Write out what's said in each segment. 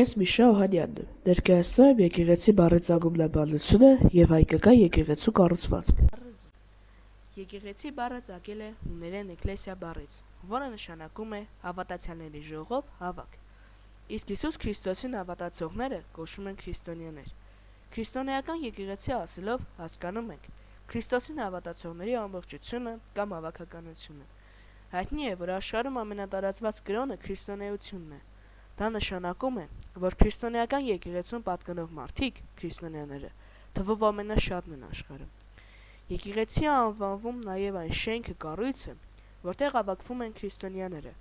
Ես Միշա Օհանյանն եմ, ներկայացնում եմ եկեղեցի բառեծագումնաբանությունը և հայկական եկեղեցու կառուցվածքը։ Եկեղեցի բառը ծագել է հունարեն էկլեսիա բառից, որը նշանակում է հավատացյալների ժողով հավաք։ Իսկ Հիսուս Քրիստոսին հավատացողները կոչվում են քրիստոնյաներ։ Քրիստոնեական եկեղեցի ասելով հասկանում ենք Քրիստոսին հավատացողների ամբողջությունը կամ հավաքականությունը։ Հայտնի է, որ աշխարհում ամենատարածված կրոնը քրիստոնեությունն է։ Դա նշանակում է, որ քրիստոնեական եկեղեցուն պատկանող մարդիկ, քրիստոնյաները, թվով ամենաշատն են աշխարհում։ Եկեղեցի անվանվում նաև այն շենքը, կառույցը, որտեղ հավաքվում են քրիստոնյաները։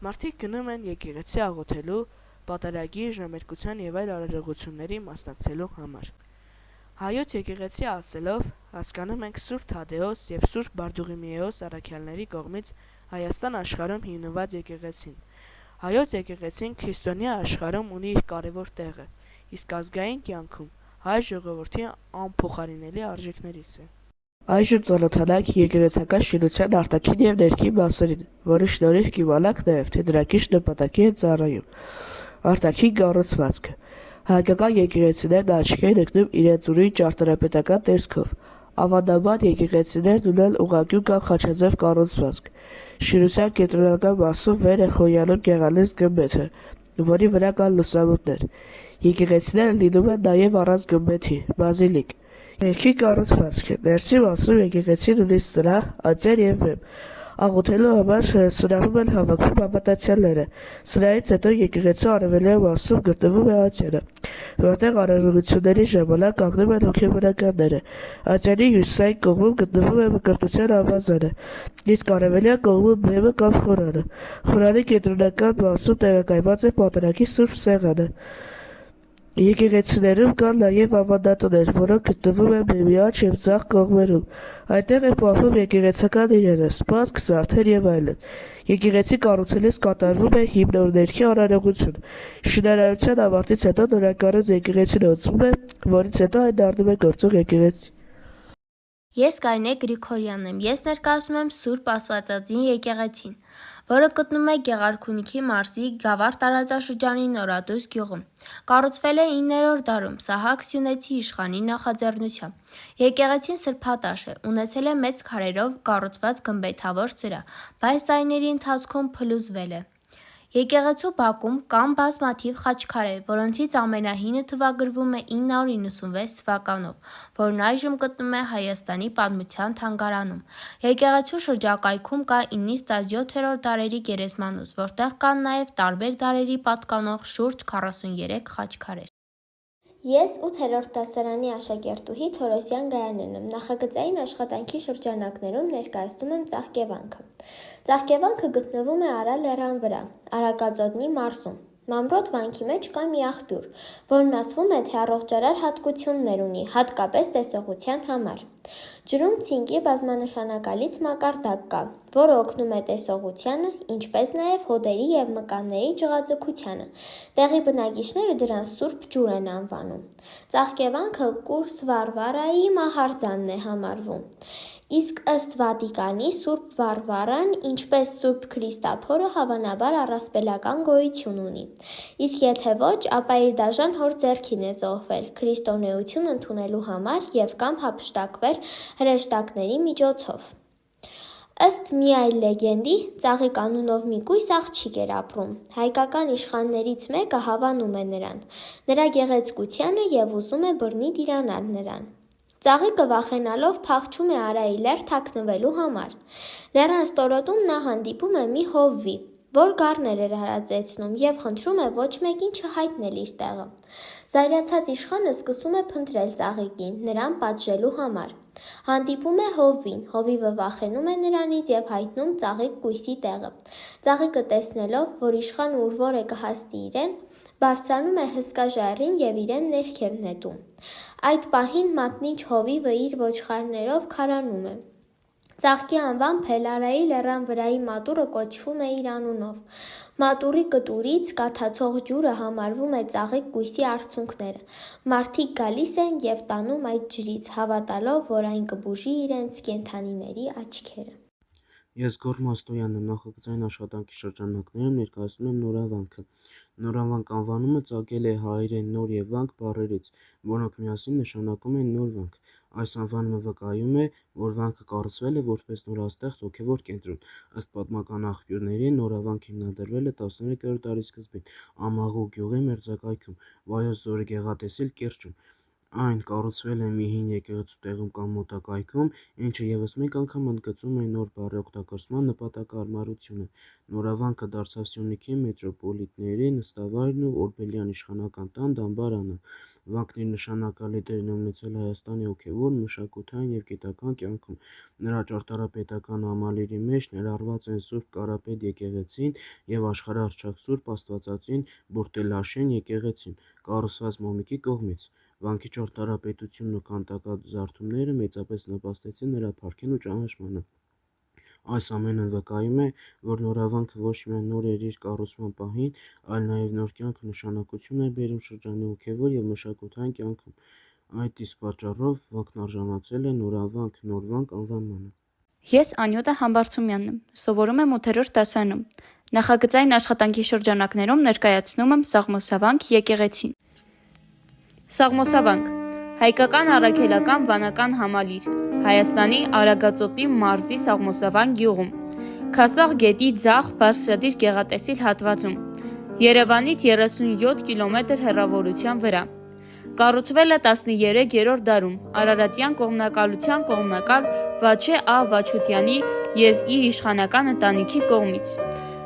Մարդիկ գնում են եկեղեցի աղոթելու, պատարագի, ժամերկության եւ այլ արարողությունների մասնակցելու համար։ Հայոց եկեղեցի ասելով հասկանում ենք Սուրբ Թադեոս եւ Սուրբ Բարդուղիմեոս առաքյալների կողմից Հայաստան աշխարհում հիմնված եկեղեցին։ Հայոց եկեղեցին քրիստոնյա աշխարհում ունի իր կարևոր տեղը, իսկ ազգային կյանքում հայ ժողովրդի անփոխարինելի արժեքներից է։ Այժմ ծանոթանանք եկեղեցական շինության արտաքին եւ ներքին մասերին, որի շնորհիվ կիմանանք նաեւ, թե դրանք ինչ նպատակի են ծառայում։ Արտաքին կառուցվածքը։ Հայկական եկեղեցիներն աչքի են ընկնում իրենց ուրույն ճարտարապետական տեսքով։ Ավանդաբար եկեղեցիներն ունեն ուղղանկյուն կամ խաչաձև կառուցվածք։ Շինության կենտրոնական մասում վեր է խոյանում գեղարվեստի գմբեթը, որի վրա կան լուսամուտներ։ Եկեղեցիները լինում են նաև առանց գմբեթի, բազիլիկ։ Ներքին կառուցվածքը։ Ներսի մասում եկեղեցին ունի սրահ, անցեր և վեմ։ Աղոթելու համար սրահում են հավաքվում հավատացյալները։ Սրահից հետո եկեղեցու արևելյան մասում գտնվում է անցերը, որտեղ արարողությունների ժամանակ կանգնում են հոգևորականները։ Անցերի հյուսիսային կողմում գտնվում է մկրտության ավազանը, իսկ արևելյան կողմում բեմը կամ խորանը։ Խորանի կենտրոնական մասում տեղակայված է պատարագի սուրբ սեղանը։ Եկեղեցիներում կան նաև ավանդատներ, որոնք գտնվում են բեմի աջ և ձախ կողմերում։ Այնտեղ են պահվում եկեղեցական իրերը, սպասք, զարդեր և այլն։ Եկեղեցի կառուցելիս կատարվում է հիմնօրներքի արարողություն։ Շինարարության ավարտից հետո նորակառույց եկեղեցին օծվում է, որից հետո այն դառնում է գործող եկեղեցի։ Ես Կարինե Գրիգորյանն եմ, ես ներկայացնում եմ Սուրբ Աստվածածին եկեղեցին, որը գտնվում է Գեղարքունիքի մարզի Գավառ տարածաշրջանի Նորադուս գյուղում։ Կառուցվել է 9-րդ դարում Սահակ Սյունեցի իշխանի նախաձեռնությամբ։ Եկեղեցին սրբատաշ է, ունեցել է մեծ քարերով կառուցված գմբեթավոր սրահ, բայց տարիների ընթացքում փլուզվել է։ Եկեղեցու բակում կան բազմաթիվ խաչքարեր, որոնցից ամենահինը թվագրվում է 996 թվականով, որն այժմ գտնվում է Հայաստանի պատմության թանգարանում։ Եկեղեցու շրջակայքում կա 9-ից 17-րդ դարերի գերեզմանոց, որտեղ կան նաև տարբեր դարերի պատկանող շուրջ 43 խաչքարեր։ Ես 8-րդ դասարանի աշակերտուհի Թորոսյան Գայանն եմ, նախագծային աշխատանքի շրջանակներում ներկայացնում եմ ծաղկևանքը։ Ծաղկևանքը գտնվում է Արա լեռան վրա, Արագածոտնի մարզում։ Մամրոտ վանքի մեջ կա մի աղբյուր, որն ասվում է, թե առողջարար հատկություններ ունի, հատկապես տեսողության համար։ Ջրում ցինկի բազմանշանակալից մակարդակ կա, որը օգնում է տեսողությանը, ինչպես նաև հոդերի և մկանների ճղաձգությանը։ Տեղի բնակիչները դրան Սուրբ ջուր են անվանում։ Ծաղկևանքը Կուրս Վարվարայի մահարձանն է համարվում։ Իսկ ըստ Վատիկանի Սուրբ Վարվարան, ինչպես Սուրբ Քրիստափորը, հավանաբար առասպելական գոյություն ունի։ Իսկ եթե ոչ, ապա իր դաժան հոր ձեռքին է զոհվել քրիստոնեություն ընդունելու համար և կամ հափշտակվել հրեշտակների միջոցով։ Ըստ մի այլ լեգենդի, Ծաղիկ անունով մի կույս աղջիկ էր ապրում։ Հայկական իշխաններից մեկը հավանում է նրան, նրա գեղեցկությանը և ուզում է բռնի դիրանալ նրան։ Ծաղիկը վախենալով փախչում է Արայի լեռ թաքնվելու համար։ Լեռան ստորոտում նա հանդիպում է մի հովվի, որ գառներ էր հարածեցնում և խնդրում է ոչ մեկին չհայտնել իր տեղը։ Զայրացած իշխանը սկսում է փնտրել ծաղիկին, նրան պատժելու համար։ Հանդիպում է հովվին, հովիվը վախենում է նրանից և հայտնում ծաղիկ կույսի տեղը։ Ծաղիկը տեսնելով, որ իշխանը ուր է կհասնի իրեն, բարձրանում է հսկա ժայռին և իրեն ներքև նետում։ Այդ պահին մատնիչ հովիվը իր ոչխարներով քարանում է։ Ծաղկի անվամբ էլ Արայի լեռան վրայի մատուռը կոչվում է իր անունով։ Մատուռի կտուրից կաթացող ջուրը համարվում է ծաղիկ կույսի արցունքները։ Մարդիկ գալիս են և տանում այդ ջրից, հավատալով, որ այն կբուժի իրենց կենդանիների աչքերը։ Ես Գոռ Մաստոյանն եմ, նախագծային աշխատանքի շրջանակներում ներկայացնում եմ նորավանքը։ Նորավանք անվանումը ծագել է հայերեն նոր և վանք բառերից, որոնք միասին նշանակում են նոր վանք։ Այս անվանումը վկայում է, որ վանքը կառուցվել է որպես նորաստեղծ հոգևոր կենտրոն։ Ըստ պատմական աղբյուրների, նորավանք հիմնադրվել է 13-րդ դարի սկզբին Ամաղու գյուղի մերձակայքում, Վայոց ձորի գեղատեսիլ կիրճում։ Այն կառուցվել է մի հին եկեղեցու տեղում կամ մոտակայքում, ինչը ևս մեկ անգամ ընդգծում է նոր բառի օգտագործման նպատակահարմարությունը։ Նորավանքը դարձավ Սյունիքի մետրոպոլիտների նստավայրն ու օրբելյան իշխանական տան դամբարանը։ Վանքն իր նշանակալի դերն է ունեցել Հայաստանի հոգևոր, մշակութային և գիտական կյանքում։ Նրա ճարտարապետական համալիրի մեջ ներառված են Սուրբ Կարապետ եկեղեցին և աշխարհահռչակ Սուրբ Աստվածածին Բուրտելաշեն եկեղեցին, կառուցված Մոմիկի կողմից։ Վանքի ճարտարապետությունն ու քանդակազարդումները մեծապես նպաստեցին նրա փառքին ու ճանաչմանը։ Այս ամենը վկայում է, որ նորավանքը ոչ միայն նոր էր իր կառուցման պահին, այլ նաև նոր կյանք ու նշանակություն էր բերում շրջանի հոգևոր և մշակութային կյանքում։ Այդ իսկ պատճառով վանքն արժանացել է նորավանք, նոր վանք անվանմանը։ Ես Անյուտա Համբարձումյանն եմ, սովորում եմ 8-րդ դասարանում։ Նախագծային աշխատանքի շրջանակներում ներկայացնում եմ Սաղմոսավանք եկեղեցին։ Սաղմոսավանք հայկական առաքելական վանական համալիր, Հայաստանի Արագածոտնի մարզի Սաղմոսավան գյուղում, Քասաղ գետի ձախ բարձրադիր գեղատեսիլ հատվածում, Երևանից 37 կիլոմետր հեռավորության վրա։ Կառուցվել է 13-րդ դարում Արարատյան կողմնակալության կողմնակալ Վաչե Ա. Վաչուտյանի և իր իշխանական ընտանիքի կողմից։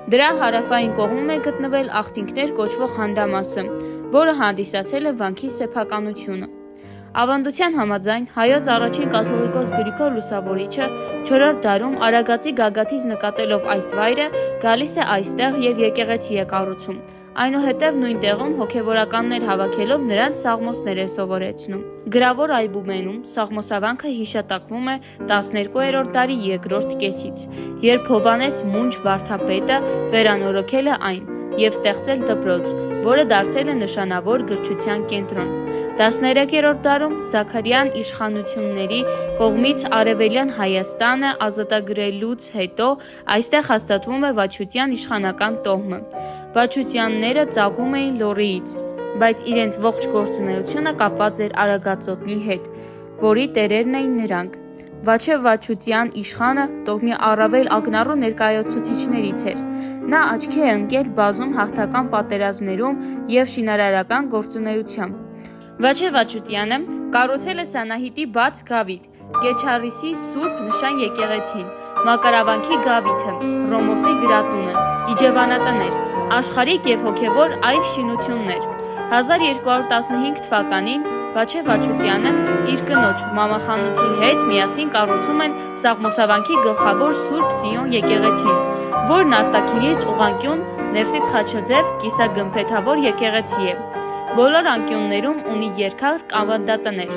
Դրա հարավային կողմում է գտնվել Աղթինքներ կոչվող հանդամասը, որը հանդիսացել է վանքի սեփականությունը։ Ավանդության համաձայն հայոց առաջին կաթողիկոս Գրիգոր Լուսավորիչը 4-րդ դարում Արագածի գագաթից նկատելով այս վայրը գալիս է այստեղ և եկեղեցի է կառուցում։ Այնուհետև նույն տեղում հոգևորականներ հավաքելով նրանց սաղմոսներ է սովորեցնում։ Գրավոր այբուբենում Սաղմոսավանքը հիշատակվում է 12-րդ դարի երկրորդ կեսից, երբ Հովհաննես Մունջ վարդապետը վերանորոգել է այն և ստեղծել դպրոց, որը դարձել է նշանավոր գրչության կենտրոն։ 13-րդ դարում Զաքարյան իշխանությունների կողմից Արևելյան Հայաստանը ազատագրելուց հետո այստեղ հաստատվում է Վաչուտյան իշխանական տոհմը։ Վաչուտյանները ծագում էին Լոռիից, բայց իրենց ողջ գործունեությունը կապված էր Արագածոտնի հետ, որի տերերն էին նրանք։ Վաչե Վաչուտյան իշխանը տոհմի առավել ակնառու ներկայացուցիչներից էր։ Նա աչքի է ընկել բազում հաղթական պատերազմներում և շինարարական գործունեությամբ։ Վաչե Վաչուտյանը կառուցել է Սանահիտի բաց գավիթ, Գեչարիսի Սուրբ Նշան եկեղեցին, Մակարավանքի գավիթը, Ռոմոսի գրատունը, Իջևանատներ, աշխարհիկ և հոգևոր այլ շինություններ։ 1215 թվականին Վաչե Վաչուտյանը իր կնոջ Մամախանութի հետ միասին կառուցում են Սաղմոսավանքի գլխավոր Սուրբ Սիոն եկեղեցին, որն արտաքինից ուղղանկյուն, ներսից խաչաձև կիսագմբեթավոր եկեղեցի է։ Բոլոր անկյուններում ունի երկհարկ ավանդատներ։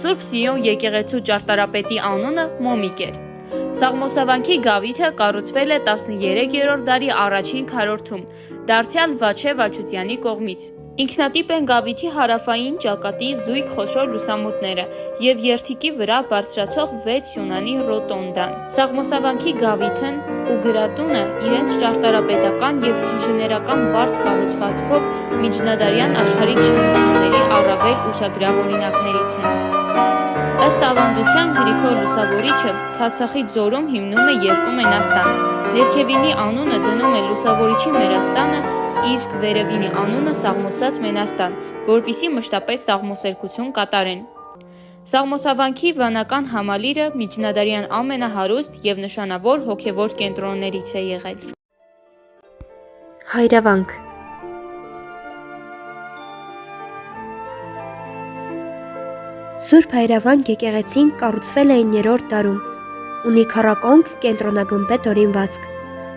Սուրբ Սիոն եկեղեցու ճարտարապետի անունը Մոմիկ էր։ Սաղմոսավանքի գավիթը կառուցվել է 13-րդ դարի առաջին քառորդում, դարձյալ Վաչե Վաչուտյանի կողմից։ Ինքնատիպ են գավիթի հարավային ճակատի զույգ խոշոր լուսամուտները և երթիկի վրա բարձրացող 6 սյունանի ռոտոնդան։ Սաղմոսավանքի գավիթն ու գրատունը իրենց ճարտարապետական և ինժեներական բարդ կառուցվածքով միջնադարյան աշխարհիկ շինությունների առավել ուշագրավ օրինակներից են։ Ըստ ավանդության Գրիգոր Լուսավորիչը Քացախի ձորում հիմնում է երկու մենաստան։ Ներքևինի անունը դնում է Լուսավորիչի մերաստանը, իսկ վերևինի անունը Սաղմոսած մենաստան, որպեսզի մշտապես սաղմոսերգություն կատարեն։ Սաղմոսավանքի վանական համալիրը միջնադարյան ամենահարուստ և նշանավոր հոգևոր կենտրոններից է եղել։ Հայրավանք Սուրբ Հայրավանք եկեղեցին կառուցվել է 9-րդ դարում, ունի քառակոնք կենտրոնագմբեթ օրինվածք,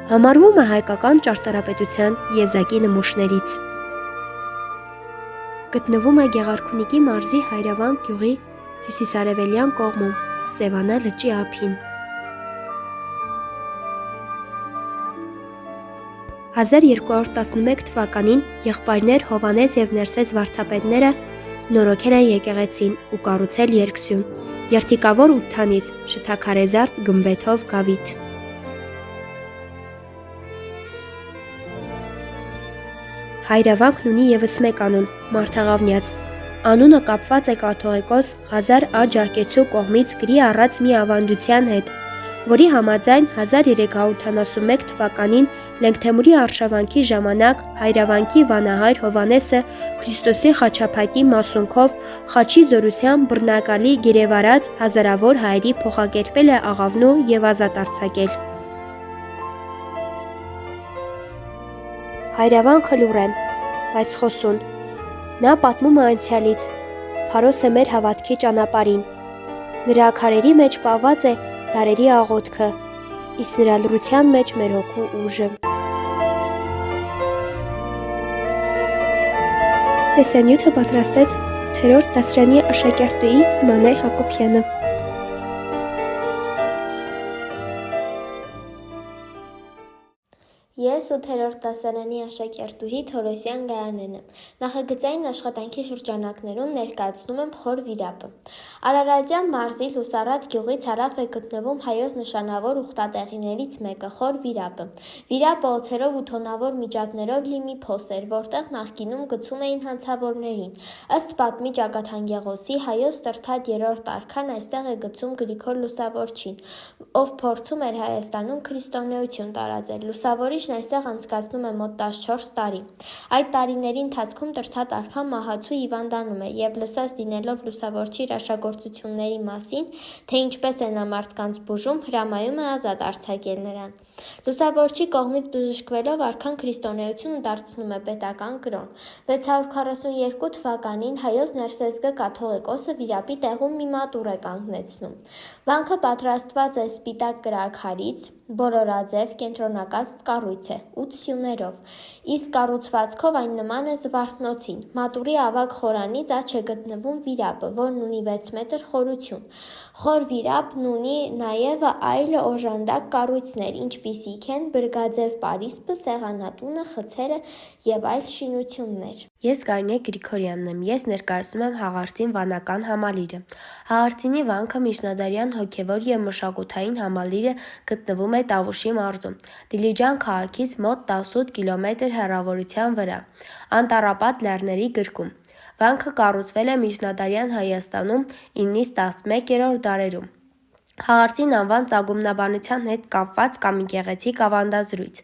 համարվում է հայկական ճարտարապետության եզակի նմուշներից։ Գտնվում է Գեղարքունիքի մարզի Հայրավանք գյուղի հյուսիսարևելյան կողմում, Սևանա լճի ափին։ 1211 թվականին եղբայրներ Հովհաննես և Ներսես վարդապետները նորոգել են եկեղեցին ու կառուցել երկսյուն, երթիկավոր ութանից շթաքարեզարդ գմբեթով գավիթ։ Հայրավանքն ունի ևս մեկ անուն՝ Մարդաղավնյաց։ Անունը կապված է կաթողիկոս Ղազար Ջահկեցու կողմից գրի առած մի ավանդության հետ, որի համաձայն 1381 թվականին Լենգթեմուրի արշավանքի ժամանակ հայրավանքի վանահայր Հովհաննեսը Քրիստոսի խաչափայտի մասունքով խաչի զորությամբ բռնակալի գերեվարած հազարավոր հայերի փոխակերպել է աղավնու և ազատ արձակել։ Հայրավանքը լուռ է, բայց խոսուն։ Նա պատմում է անցյալից, փարոս է մեր հավատքի ճանապարհին։ Նրա քարերի մեջ պահված է դարերի աղոթքը, իսկ նրա լռության մեջ մեր հոգու ուժը։ Տեսանյութը պատրաստեց 8-րդ դասարանի աշակերտուհի Մանե Հակոբյանը։ Ես 8-րդ դասարանի աշակերտուհի Թորոսյան Գայանեն եմ։ Նախագծային աշխատանքի շրջանակներում ներկայացնում եմ խոր վիրապը։ Արարատյան մարզի Լուսարատ գյուղից հարավ է գտնվում հայոց նշանավոր ուխտատեղիներից մեկը՝ խոր վիրապը։ Վիրապը օձերով ու թոնավոր միջատներով լի մի փոս էր, որտեղ նախկինում գցում էին հանցավորներին։ Ըստ պատմի Ճակաթանգեղոսի, հայոց Սրթատ 3-րդ արքան այստեղ է գցում Գրիգոր Լուսավորչին, ով փորձում էր Հայաստանում քրիստոնեություն տարածել։ Լուսավորիչն այստեղ անցկացնում է մոտ 14 տարի։ Այդ տարիների ընթացքում Տրթատ արքան մահացու հիվանդանում է և լսած լինելով Լուսավորչի հրաշագործությունների մասին, թե ինչպես է նա մարդկանց բուժում, հրամայում է ազատ արձակել նրան։ Լուսավորչի կողմից բժշկվելով արքան քրիստոնեությունը դարձնում է պետական կրոն։ 642 թվականին հայոց Ներսեզգը կաթողիկոսը վիրապի տեղում մի մատուռ է կանգնեցնում։ Վանքը պատրաստված է սպիտակ կրաքարից, բոլորաձև կենտրոնակազմ կառույց է, 8 սյուներով, իսկ կառուցվածքով այն նման է զվարթնոցին։ Մատուռի ավագ խորանից աջ է գտնվում վիրապը, որն ունի 6 մետր խորություն։ Խոր վիրապն ունի նաև այլ օժանդակ կառույցներ, ինչպիսիք են բրգաձև պարիսպը, սեղանատունը, խցերը և այլ շինություններ։ Ես Գարինե Գրիգորյանն եմ, ես ներկայացնում եմ Հաղարծին վանական համալիրը։ Հաղարծինի վանքը միջնադարյան հոգևոր և մշակութային համալիրը գտնվում է Տավուշի մարզում, Դիլիջան քաղաքից մոտ 18 կիլոմետր հեռավորության վրա, Անտառապատ լեռների գրկում։ Վանքը կառուցվել է միջնադարյան Հայաստանում 9-ից 11-րդ դարերում։ Հաղարծին անվան ծագումնաբանության հետ կապված կա մի գեղեցիկ ավանդազրույց։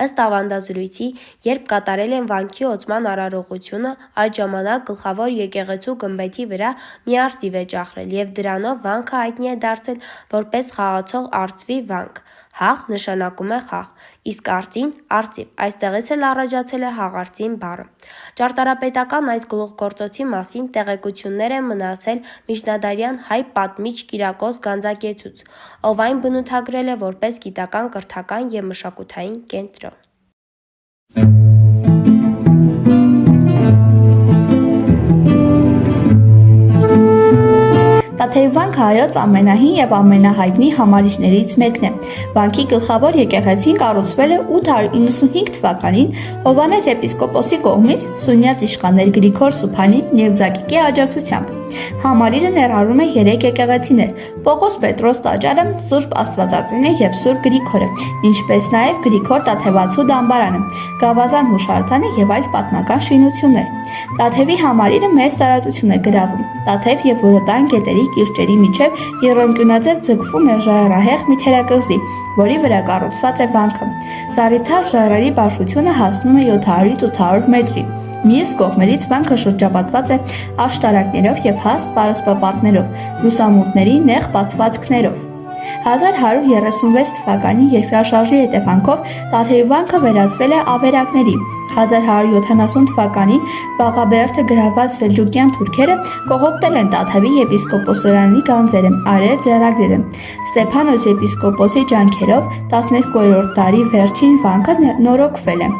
Ըստ ավանդազրույցի, երբ կատարել են վանքի օծման արարողությունը, այդ ժամանակ գլխավոր եկեղեցու գմբեթի վրա մի արծիվ է ճախրել և դրանով վանքը հայտնի է դարձել որպես խաղացող արծվի վանք։ Հաղ նշանակում է խաղ, իսկ արծին՝ արծիվ, այստեղից էլ առաջացել է Հաղարծին բառը։ Ճարտարապետական այս գլուխգործոցի մասին տեղեկություններ են մնացել միջնադարյան հայ պատմիչ Կիրակոս Գանձակեցուց, ով այն բնութագրել է որպես գիտական, կրթական և մշակութային կենտրոն։ Տաթևի վանքը հայոց ամենահին և ամենահայտնի համալիրներից մեկն է։ Վանքի գլխավոր եկեղեցին կառուցվել է 895 թվականին Հովհաննես եպիսկոպոսի կողմից Սյունյաց իշխաններ Գրիգոր Սուփանի և Ձագիկի աջակցությամբ։ Համալիրը ներառում է 3 եկեղեցիներ՝ Պողոս Պետրոս տաճարը, Սուրբ Աստվածածինը և Սուրբ Գրիգորը, ինչպես նաև Գրիգոր Տաթևացու դամբարանը, Գավազան հուշարձանը և այլ պատմական շինություններ։ Տաթևի համալիրը մեծ տարածություն է գրավում։ Տաթև և Որոտան գետերի կիրճերի միջև եռանկյունաձև ձգվում է ժայռահեղ մի թերակղզի, որի վրա կառուցված է վանքը։ Զառիթափ ժայռերի բարձրությունը հասնում է 700-ից 800 մետրի։ Մյուս կողմերից վանքը շրջապատված է աշտարակներով և հաստ պարսպապատներով, լուսամուտների նեղ բացվածքներով։ 1136 թվականի երկրաշարժի հետևանքով Տաթևի վանքը վերածվել է ավերակների։ 1170 թվականին Բաղաբերդը գրաված սելջուկյան թուրքերը կողոպտել են Տաթևի եպիսկոպոսարանի գանձերը, արել ձեռագրերը։ Ստեփանոս եպիսկոպոսի ջանքերով 12-րդ դարի վերջին վանքը նորոգվել է։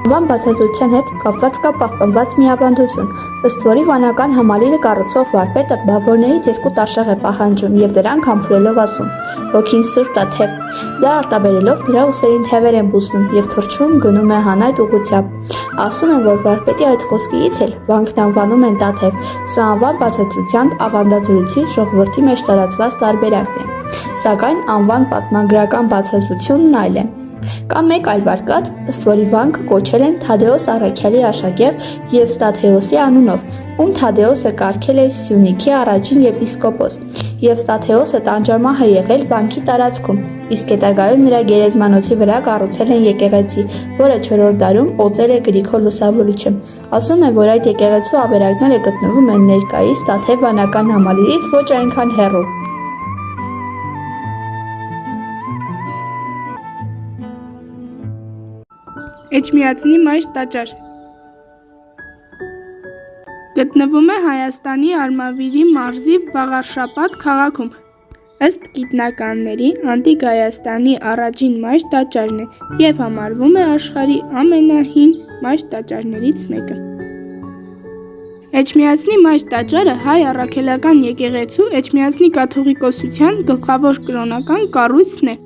Վան բացատրության հետ կապված կա պահպանված մի ավանդություն, ըստ որի վանական համալիրը կառուցող վարպետը բավորներից 2 տաշեղ է պահանջում և դրանք համբուրելով ասում. «Հոգին Սուրբ Տաթև»։ Դա արտաբերելով նրա ուսերին թևեր են բուսնում և թռչում գնում է հանայտ ուղղությամբ։ Ասում են, որ վարպետի այդ խոսքից էլ վանքն անվանում են Տաթև։ Սա անվան բացատրության ավանդազրույցի ժողովրդի մեջ տարածված տարբերակն է։ Սակայն անվան պատմագրական բացատրությունն այլ է։ Կա մեկ այլ վարկած, ըստ որի վանքը կոչել են Թադեոս Առաքյալի աշակերտ Եվստաթեոսի անունով, ում Թադեոսը կարգել էր Սյունիքի առաջին եպիսկոպոս։ Եվստաթեոսը տանջամահ է եղել վանքի տարածքում, իսկ հետագայում նրա գերեզմանոցի վրա կառուցել են եկեղեցի, որը 4-րդ դարում օծել է Գրիգոր Լուսավորիչը։ Ասում են, որ այդ եկեղեցու ավերակները գտնվում են ներկայիս Տաթև վանական համալիրից ոչ այնքան հեռու։ Էջմիածնի մայր տաճար գտնվում է Հայաստանի Արմավիրի մարզի Վաղարշապատ քաղաքում։ Ըստ գիտնականների, Անտիկ Հայաստանի առաջին մայր տաճարն է և համարվում է աշխարհի ամենահին մայր տաճարներից մեկը։ Էջմիածնի մայր տաճարը հայ առաքելական եկեղեցու Էջմիածնի կաթողիկոսության գլխավոր կրոնական կառույցն է։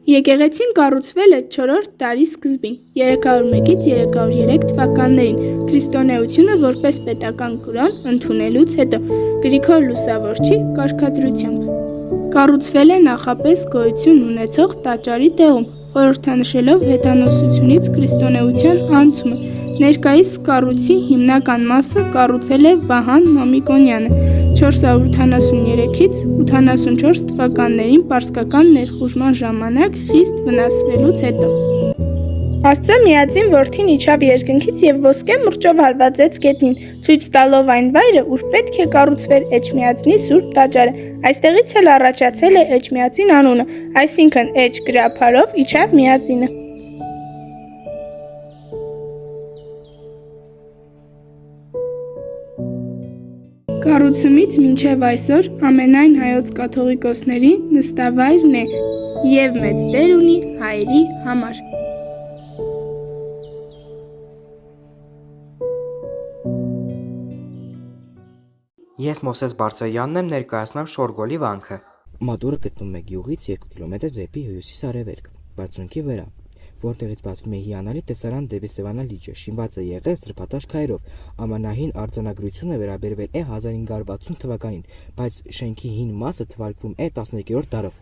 Եկեղեցին կառուցվել է 4-րդ դարի սկզբին, 301-ից 303 թվականներին, քրիստոնեությունը որպես պետական կրոն ընդունելուց հետո Գրիգոր Լուսավորչի կարգադրությամբ։ Կառուցվել է նախապես գոյություն ունեցող տաճարի տեղում, խորհրդանշելով հեթանոսությունից քրիստոնեության անցումը։ Ներկայիս կառույցի հիմնական մասը կառուցել է Վահան Մամիկոնյանը 483-ից 84 թվականներին պարսկական ներխուժման ժամանակ խիստ վնասվելուց հետո։ Աստծո միածին որդին իջավ երկնքից և ոսկե մուրճով հարվածեց գետնին, ցույց տալով այն վայրը, ուր պետք է կառուցվեր Էջմիածնի սուրբ տաճարը։ Այստեղից էլ առաջացել է Էջմիածին անունը, այսինքն էջ գրաբարով իջավ միածինը։ Կառուցումից մինչև այսօր ամենայն հայոց կաթողիկոսների նստավայրն է և մեծ դեր ունի հայերի համար։ Ես Մովսես Բարձրյանն եմ, ներկայացնում եմ Շորգոլի վանքը։ Մատուրը գտնվում է գյուղից 2 կիլոմետր դեպի հյուսիս-արևելք, բարձունքի վրա, որտեղից բացվում է հիանալի տեսարան դեպի Սևանա լիճը, շինված է եղել սրբատաշ քայլով։ Ամանահին արձանագրությունը վերաբերվել է 1560 թվականին, բայց շենքի հին մասը թվարկվում է 12-րդ դարով։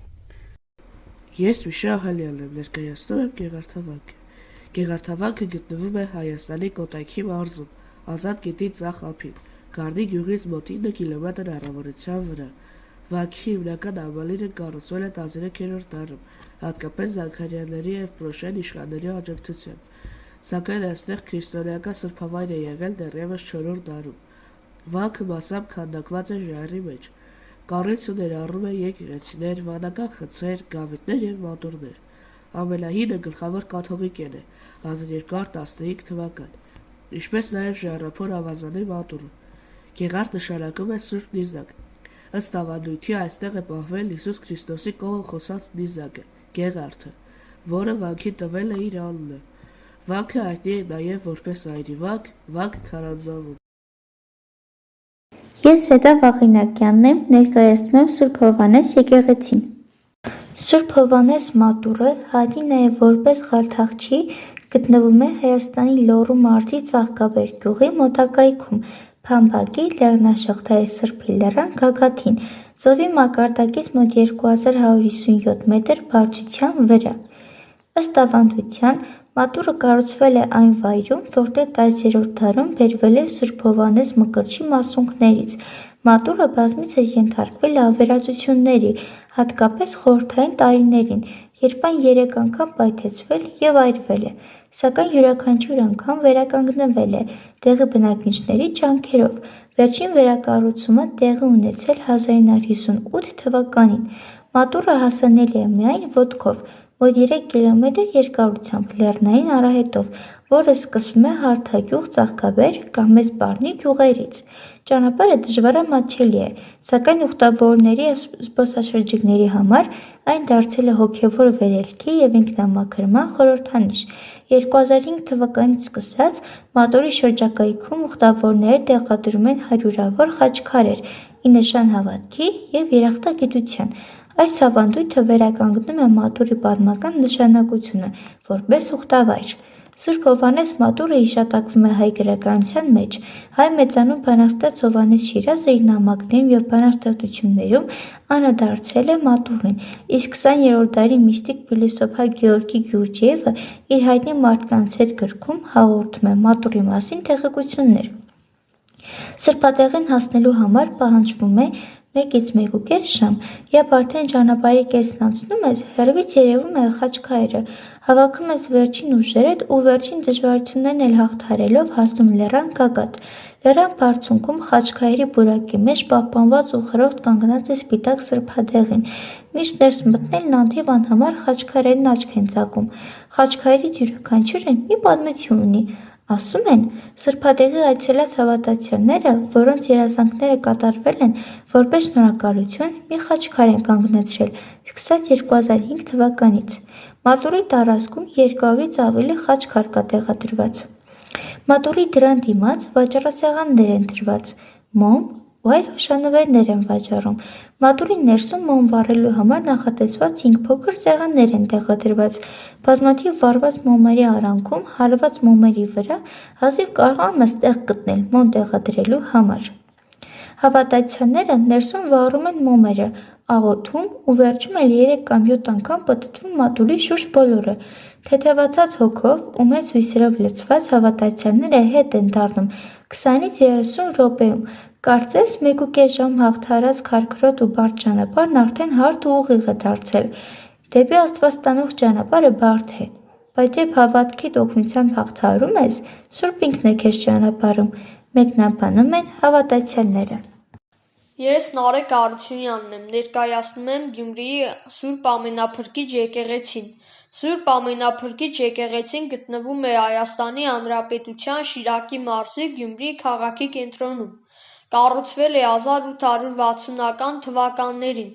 Ես Վիշա Ահալյանն եմ, ներկայացնում եմ Գեղարդավանքը։ Գեղարդավանքը գտնվում է Հայաստանի Կոտայքի մարզում, Ազատ գետի ձախ ափին, Գարնի գյուղից մոտ 9 կիլոմետր հեռավորության վրա։ Վանքի հիմնական համալիրը կառուցվել է 13-րդ դարում, հատկապես Զաքարյանների և Պրոշեն իշխանների աջակցությամբ, սակայն այստեղ քրիստոնեական սրբավայր է եղել դեռևս 4-րդ դարում։ Վանքը մասամբ քանդակված է ժայռի մեջ։ Կառույցը ներառում է եկեղեցիներ, վանական խցեր, գավիթներ և մատուրներ։ Ամենահինը գլխավոր կաթողիկեն է 1215 թվական, ինչպես նաև ժայռափոր ավազանի մատուրը։ Գեղարդ նշանակում է Սուրբ Նիզակ։ Ըստ ավանդույթի այստեղ է պահվել Հիսուս Քրիստոսի կողը խոսած նիզակը՝ Գեղարդը, որը վանքին տվել է իր անունը։ Վանքը հայտնի է նաև որպես այրի վանք, վանք քարանձավում։ Ես Զետա Վաղինակյանն եմ, ներկայացնում եմ Սուրբ Հովհաննես եկեղեցին։ Սուրբ Հովհաննես մատուրը, հայտնի նաև որպես Ղարթախչի, գտնվում է Հայաստանի Լոռու մարզի Ծաղկաբեր գյուղի մոտակայքում, Փամբակի Լեռնաշղթայի Սրբի լեռան գագաթին, ծովի մակարդակից մոտ 2157 մետր բարձրության վրա։ Ըստ ավանդության, մատուրը կառուցվել է այն վայրում, որտեղ 10-րդ դարում բերվել է Սուրբ Հովհաննես Մկրտչի մասունքներից։ Մատուրը բազմիցս ենթարկվել է ավերածությունների, հատկապես խորհրդային տարիներին, երբ այն 3 անգամ պայթեցվել և այրվել է, սակայն յուրաքանչյուր անգամ վերականգնվել է տեղի բնակիչների ջանքերով։ Վերջին վերակառուցումը տեղի ունեցել 1958 թվականին։ Մատուրը հասանելի է միայն ոտքով, մոտ 3 կիլոմետր երկարությամբ լեռնային արահետով, որը սկսվում է Հարթագյուղ Ծաղկաբեր կամ Մեծ Պարնի գյուղերից։ Ճանապարհը դժվարամատչելի է, սակայն ուխտավորների և զբոսաշրջիկների համար այն դարձել է հոգևոր վերելքի և ինքնամաքրման խորհրդանիշ։ 2005 թվականից սկսած մատուրի շրջակայքում ուխտավորները տեղադրում են հարյուրավոր խաչքարեր՝ ի նշան հավատքի և երախտագիտության։ Այս ավանդույթը վերականգնում է մատուրի պատմական նշանակությունը որպես ուխտավայր։ Սուրբ Հովհաննես մատուրը հիշատակվում է հայ գրականության մեջ։ Հայ մեծանուն բանաստեղծ Հովհաննես Շիրազը իր նամակներում և բանաստեղծություններում անդրադարձել է մատուռին, իսկ 20-րդ դարի միստիկ փիլիսոփա Գեորգի Գյուրջիևը իր հայտնի «Մարդկանց հետ» գրքում հաղորդում է մատուռի մասին տեղեկություններ։ Սրբատեղին հասնելու համար պահանջվում է 1-1.5 ժամ, երբ արդեն ճանապարհի կեսն անցնում ես, հեռվից երևում է Խաչքայրը, հավաքում ես վերջին ուժերդ ու վերջին դժվարություններն էլ հաղթահարելով հասնում լեռան գագաթ։ Լեռան բարձունքում Խաչքայրի բուրակի մեջ պահպանված ու խրոխտ կանգնած է սպիտակ սրբատեղին։ Միշտ ներս մտնելն անթիվ անհամար խաչքարերին աչք են ծակում։ Խաչքայրից յուրաքանչյուրը մի պատմություն ունի։ Ասում են, սրբատեղի այցելած հավատացյալները, որոնց երազանքները կատարվել են, որպես շնորհակալություն մի խաչքար են կանգնեցրել, սկսած 2005 թվականից։ Մատուռի տարածքում 200-ից ավելի խաչքար կա տեղադրված։ Մատուռի դռան դիմաց վաճառասեղաններ են դրված, մոմ ու այլ հուշանվերներ են վաճառում։ Մատուռի ներսում մոմ վառելու համար նախատեսված 5 փոքր սեղաններ են տեղադրված։ Բազմաթիվ վառված մոմերի արանքում հալված մոմերի վրա հազիվ կարողանում ես տեղ գտնել մոմ տեղադրելու համար։ Հավատացյալները ներսում վառում են մոմերը, աղոթում ու վերջում էլ 3 կամ 7 անգամ պտտվում մատուռի շուրջ բոլորը։ Թեթևացած հոգով ու մեծ հույսերով լցված հավատացյալները հետ են դառնում 20-ից 30 րոպեում։ Կարծես 1.5 ժամ հաղթահարած քարքրոտ ու բարդ ճանապարհն արդեն հարթ ու ուղիղ է դարձել։ Դեպի Աստված տանող ճանապարհը բարդ է, բայց երբ հավատքիդ օգնությամբ հաղթահարում ես, Սուրբ ինքն է քեզ ճանապարհում, մեկնաբանում են հավատացյալները։ Ես Նարեկ Արությունյանն եմ, ներկայացնում եմ Գյումրիի Սուրբ Ամենափրկիչ եկեղեցին։ Սուրբ Ամենափրկիչ եկեղեցին գտնվում է Հայաստանի Հանրապետության Շիրակի մարզի Գյումրի քաղաքի կենտրոնում։ Կառուցվել է 1860-ական թվականներին,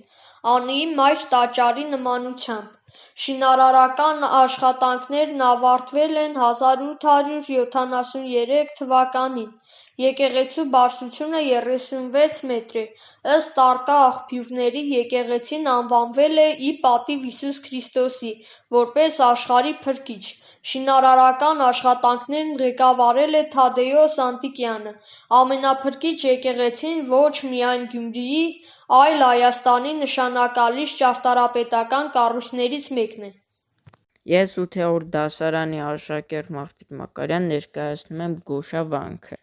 Անիի մայր տաճարի նմանությամբ։ Շինարարական աշխատանքներն ավարտվել են 1873 թվականին։ Եկեղեցու բարձրությունը 36 մետր է։ Ըստ առկա աղբյուրների եկեղեցին անվանվել է ի պատիվ Հիսուս Քրիստոսի, որպես աշխարհի փրկիչ։ Շինարարական աշխատանքներն ղեկավարել է Թադեոս Անտիկյանը։ Ամենափրկիչ եկեղեցին ոչ միայն Գյումրիի, այլ Հայաստանի նշանակալից ճարտարապետական կառույցներից մեկն է։ Ես 8-րդ դասարանի աշակերտ Մարտիկ Մակարյան ներկայացնում եմ Գոշավանքը։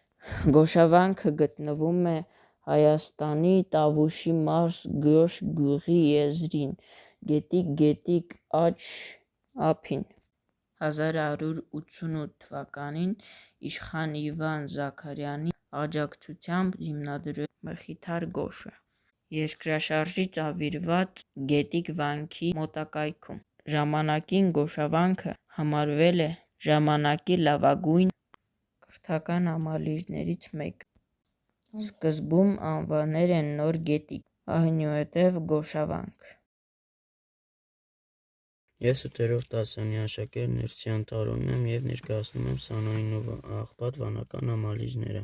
Գոշավանքը գտնվում է Հայաստանի Տավուշի մարզ Գոշ գյուղի եզրին, գետիկ աջ ափին։ 1188 թվականին իշխան Իվան Զաքարյանի աջակցությամբ հիմնադրվել է Մխիթար Գոշը, երկրաշարժից ավիրված գետիկ վանքի մոտակայքում։ Ժամանակին Գոշավանքը համարվել է ժամանակի լավագույն կրթական համալիրներից մեկը։ Սկզբում անվանել են նոր գետիկ, այնուհետև Գոշավանք։ Ես 8-րդ դասարանի աշակերտ Ներսիան Տարոնն եմ և ներկայացնում եմ Սանոյին ու Աղբատ վանական համալիրները։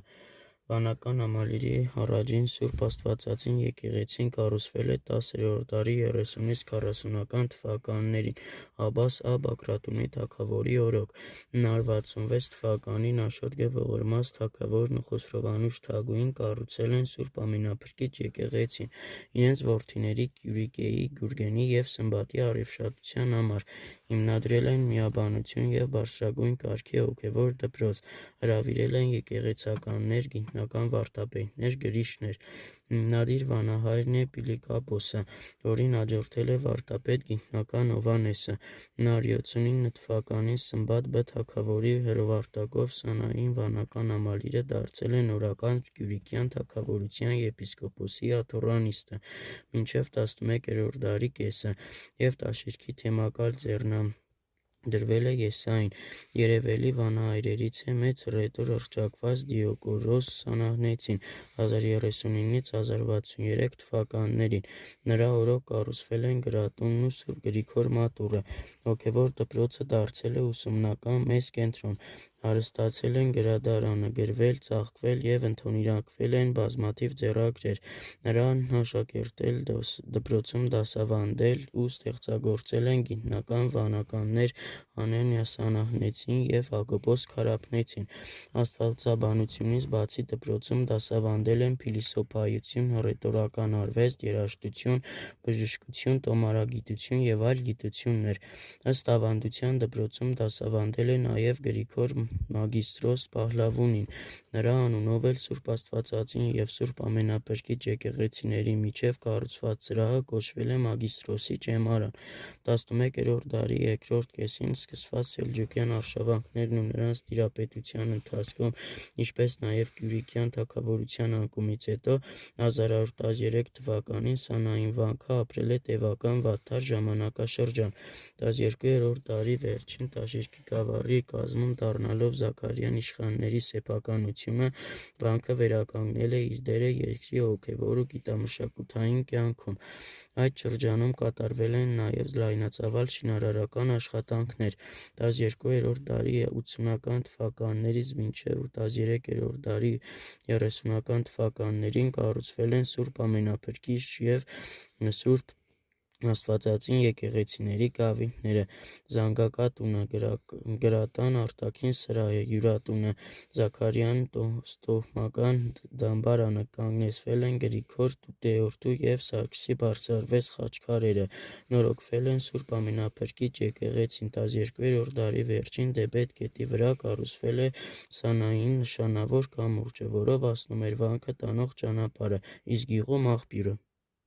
Վանական համալիրի առաջին Սուրբ Աստվածածին եկեղեցին կառուցվել է 10-րդ դարի 30-ից 40-ական թվականներին Աբբաս Բագրատունի թագավորի օրոք։ Նար 66 թվականին Աշոտգե ողորմած թագավորն ու Խոսրովանուշ Թագուհին կառուցել են Սուրբ Ամենափրկիչ եկեղեցին իրենց որդիների Գյուրիգեի, Գուրգենի և Սմբատի առևշատության համար։ Հիմնադրել են միաբանություն և բարձրագույն կարգի հոգևոր դպրոց, հրավիրել են եկեղեցականներ, գիտնական վարդապետներ, գրիչներ։ Հիմնադիր վանահայրն է Պիլիկապոսը, որին աջորդել է վարդապետ գիտնական Հովհաննեսը։ Նար 79 թվականին Սմբատ Բ թագավորի հրովարտակով Սանային վանական համալիրը դարձել է նորական Գյուրիկյան թագավորության եպիսկոպոսի աթոռանիստը մինչև 11-րդ դարի կեսը և տաշիրքի թեմակալ ձեռնադրվել է Եսային։ Երևելի վանահայրերից է մեծ ռետոր հռչակված Դիոկորոս Սանահնեցին 1039-ից 1063 թվականներին։ Նրա օրոք կառուցվել են Գրատունն ու Սուրբ Գրիգոր մատուռը։ Հոգևոր դպրոցը դարձել է ուսումնական մեծ կենտրոն։ Հարստացել են գրադարանը, գրվել, ծաղկվել և ընդօրինակվել են բազմաթիվ ձեռագրեր։ Նրան աշակերտել, դպրոցում դասավանդել ու ստեղծագործել են գիտնական վանականներ Անանիաս Անահնեցին և Հակոբոս Քարափնեցին։ Աստվածաբանությունից բացի դպրոցում դասավանդել են փիլիսոփայություն, հռետորական արվեստ, երաժշտություն, բժշկություն, տոմարագիտություն և այլ գիտություններ։ Ըստ ավանդության դպրոցում դասավանդել է նաև Գրիգոր Մագիստրոս Փահլավունին։ Նրա անունով էլ Սուրբ Աստվածածին և Սուրբ Ամենափրկիչ եկեղեցիների միջև կառուցված սրահը կոչվել է Մագիստրոսի ճեմարան։ 11-րդ դարի երկրորդ կեսին սկսված սելջուկյան արշավանքներն ու նրանց տիրապետության ընթացքում, ինչպես նաև Կյուրիկյան թագավորության անկումից հետո 1113 թվականին Սանային վանքը ապրել է տևական վատթար ժամանակաշրջան։ 12-րդ դարի վերջին տաշիրկի գավառի կազմում դառնալով Զաքարյան իշխանների սեփականությունը, վանքը վերականգնել է իր դերը երկրի հոգևոր ու գիտամշակութային կյանքում։ Այդ շրջանում կատարվել են նաև լայնածավալ շինարարական աշխատանքներ։ 12-րդ դարի 80-ական թվականներից մինչև 13-րդ դարի 30-ական թվականներին կառուցվել են Սուրբ Ամենափրկիչ և Սուրբ Աստվածածին եկեղեցիների գավիթները, զանգակատունը, գրատան արտաքին սրահը, հյուրատունը, Զաքարյան ստոհմական դամբարանը, կանգնեցվել են Գրիգոր Դեորդու և Սարգիսի բարձրարվեստի խաչքարերը, նորոգվել են Սուրբ Ամենափրկիչ եկեղեցին։ 12-րդ դարի վերջին Դեբետ գետի վրա կառուցվել է Սանային նշանավոր կամուրջը, որով անցնում էր վանքը տանող ճանապարհը, իսկ գյուղում աղբյուրը։